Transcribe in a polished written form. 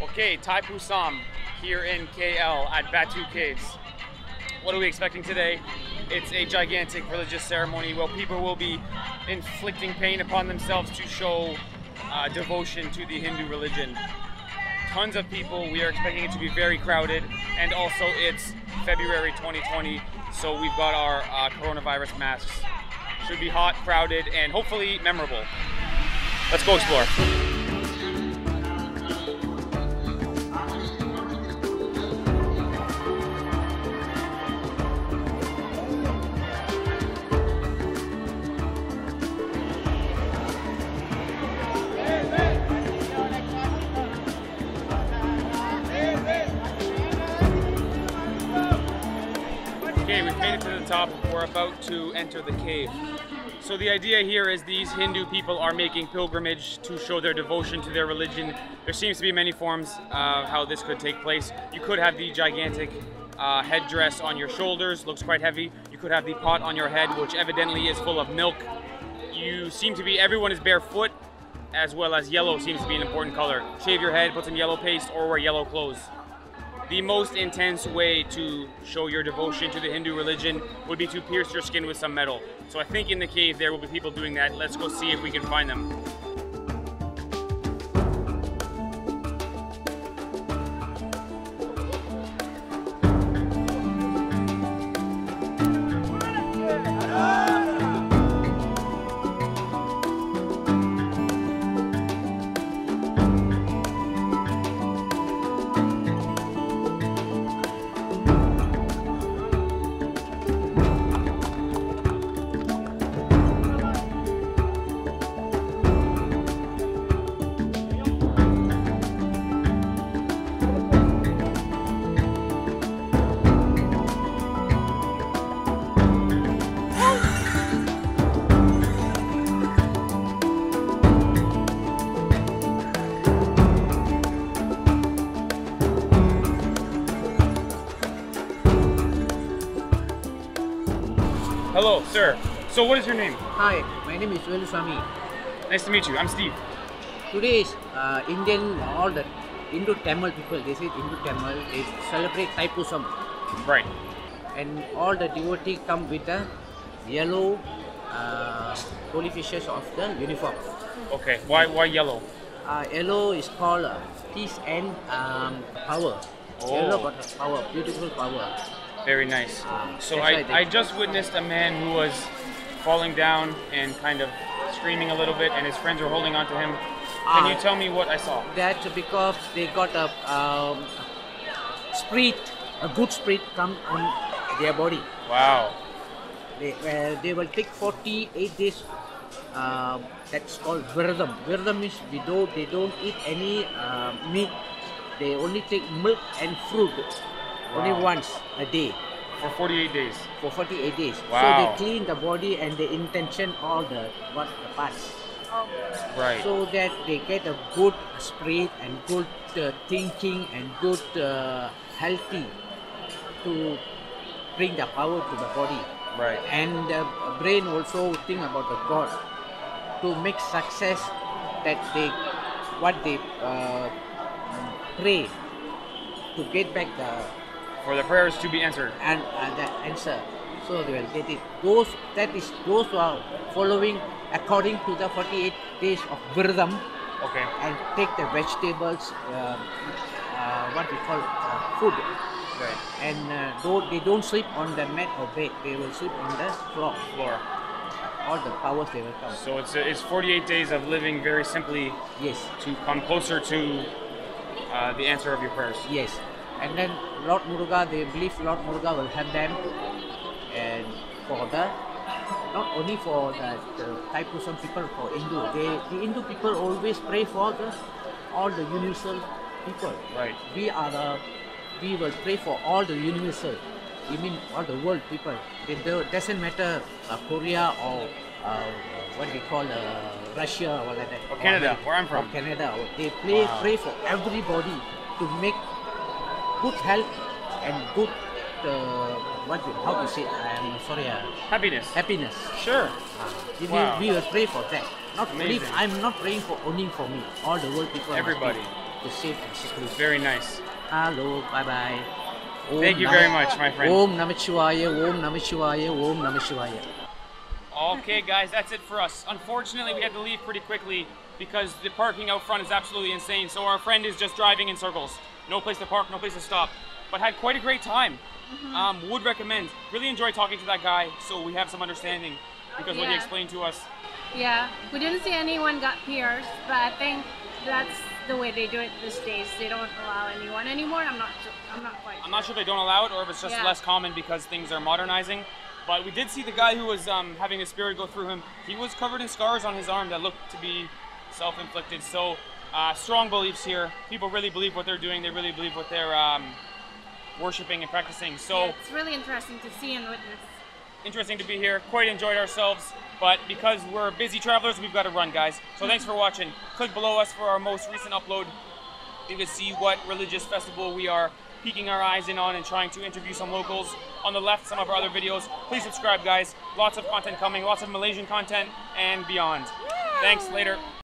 Okay, Thaipusam here in KL at Batu Caves. What are we expecting today? It's a gigantic religious ceremony where people will be inflicting pain upon themselves to show devotion to the Hindu religion. Tons of people, we are expecting it to be very crowded, and also it's February 2020, so we've got our coronavirus masks. Should be hot, crowded, and hopefully memorable. Let's go explore. Okay, we've made it to the top. We're about to enter the cave. So the idea here is these Hindu people are making pilgrimage to show their devotion to their religion. There seems to be many forms of how this could take place. You could have the gigantic headdress on your shoulders, looks quite heavy. You could have the pot on your head, which evidently is full of milk. You seem to be, everyone is barefoot, as well as yellow seems to be an important color. Shave your head, put some yellow paste, or wear yellow clothes. The most intense way to show your devotion to the Hindu religion would be to pierce your skin with some metal. So I think in the cave there will be people doing that. Let's go see if we can find them. Hello, sir. So what is your name? Hi, my name is Thaipusam. Nice to meet you. I'm Steve. Today is Indian, all the Hindu Tamil people, they say Hindu Tamil, they celebrate Thaipusam. Right. And all the devotees come with the yellow holy fishes of the uniform. Okay. Why yellow? Yellow is called peace and power. Oh. Yellow got power, beautiful power. Very nice. So That's I just witnessed a man who was falling down and kind of screaming a little bit, and his friends were holding on to him. Can you tell me what I saw? That's because they got a spirit, a good spirit come on their body. Wow. They will take 48 days. That's called Viradam. Viradam means they don't eat any meat. They only take milk and fruit. Only once a day. For 48 days. For 48 days. Wow. So they clean the body and the intention all the parts. Right. So that they get a good spirit and good thinking and good healthy to bring the power to the body. Right. And the brain also think about the God to make success that they pray to get back For the prayers to be answered. and the answer. So they will get it. Those who are following according to the 48 days of Viradam Okay. and take the vegetables, what we call food. Right. And they don't sleep on the mat or bed. They will sleep on the floor. All the powers they will come. So it's 48 days of living very simply. Yes. To come closer to the answer of your prayers. Yes. And then Lord Muruga, they believe Lord Muruga will help them, and for not only for the Thaipusam people, for Hindu, the Hindu people always pray for all the universal people. Right. We will pray for all the universal. You mean all the world people. It doesn't matter Korea or what we call Russia or like that. Or Canada, where I'm from. Or Canada. They pray for everybody to make good health and good how to say? I'm sorry. Happiness. Happiness. Sure. We will pray for that. Not only, Amazing. I'm not praying for only for me. All the world people. Everybody. to safe and secure. Very nice. Hello, bye bye. Thank you very much, my friend. Om Namah Shivaya, Om Namah Shivaya, Om Namah Shivaya. Okay, guys, that's it for us. Unfortunately, we had to leave pretty quickly because the parking out front is absolutely insane. So our friend is just driving in circles. No place to park, no place to stop. But had quite a great time. Would recommend. Really enjoyed talking to that guy, so we have some understanding because what he explained to us. Yeah, we didn't see anyone got pierced, but I think that's the way they do it these days. They don't allow anyone anymore. I'm not quite sure. I'm not sure if they don't allow it or if it's just less common because things are modernizing. But we did see the guy who was having a spirit go through him. He was covered in scars on his arm that looked to be self-inflicted. So strong beliefs here. People really believe what they're doing. They really believe what they're worshipping and practicing. So yeah, it's really interesting to see and witness. Interesting to be here. Quite enjoyed ourselves. But because we're busy travelers, we've got to run, guys. So thanks for watching. Click below us for our most recent upload. You can see what religious festival we are peeking our eyes in on and trying to interview some locals. On the left, some of our other videos. Please subscribe, guys. Lots of content coming, lots of Malaysian content and beyond. Thanks, later.